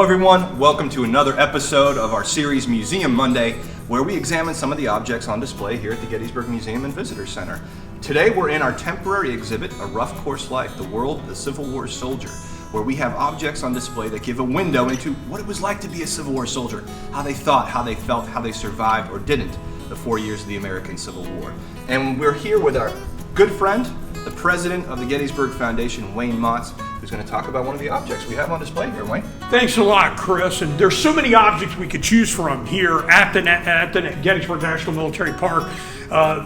everyone, welcome to another episode of our series Museum Monday, where we examine some of the objects on display here at the Gettysburg Museum and Visitor Center. Today we're in our temporary exhibit, A Rough Coarse Life, the World of the Civil War Soldier, where we have objects on display that give a window into what it was like to be a Civil War soldier, how they thought, how they felt, how they survived or didn't the 4 years of the American Civil War. And we're here with our good friend, the president of the Gettysburg Foundation, Wayne Motts, who's going to talk about one of the objects we have on display here. Wayne? Thanks a lot, Chris. And there's so many objects we could choose from here at the Gettysburg National Military Park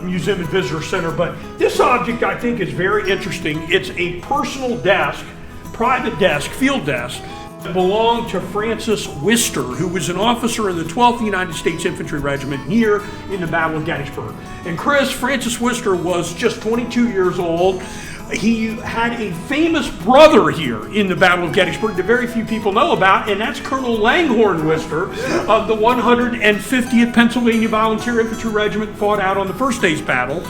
Museum and Visitor Center. But this object I think is very interesting. It's a personal desk, private desk, field desk, that belonged to Francis Wister, who was an officer in the 12th United States Infantry Regiment here in the Battle of Gettysburg. And Chris, Francis Wister was just 22 years old. He had a famous brother here in the Battle of Gettysburg that very few people know about, and that's Colonel Langhorne Wister of the 150th Pennsylvania Volunteer Infantry Regiment, fought out on the first day's battle.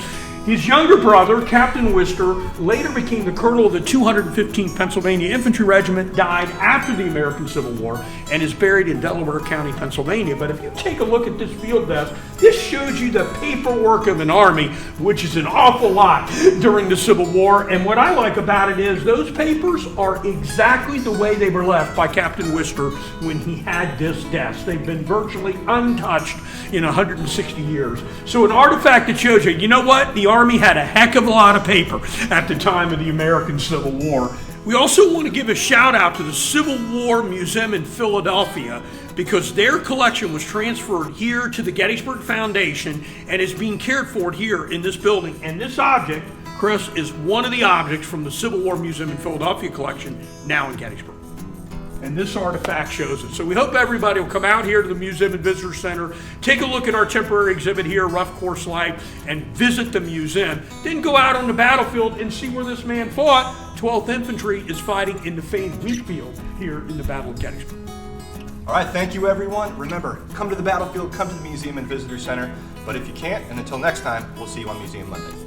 His younger brother, Captain Wister, later became the colonel of the 215th Pennsylvania Infantry Regiment, died after the American Civil War, and is buried in Delaware County, Pennsylvania. But if you take a look at this field desk, this shows you the paperwork of an army, which is an awful lot during the Civil War. And what I like about it is those papers are exactly the way they were left by Captain Wister when he had this desk. They've been virtually untouched in 160 years. So an artifact that shows you, you know what? The Army had a heck of a lot of paper at the time of the American Civil War. We also want to give a shout out to the Civil War Museum in Philadelphia, because their collection was transferred here to the Gettysburg Foundation and is being cared for here in this building. And this object, Chris, is one of the objects from the Civil War Museum in Philadelphia collection now in Gettysburg. And this artifact shows it. So we hope everybody will come out here to the Museum and Visitor Center, take a look at our temporary exhibit here, Rough Coarse Life, and visit the museum. Then go out on the battlefield and see where this man fought. 12th Infantry is fighting in the famed wheat field here in the Battle of Gettysburg. All right, thank you everyone. Remember, come to the battlefield, come to the Museum and Visitor Center. But if you can't, and until next time, we'll see you on Museum Monday.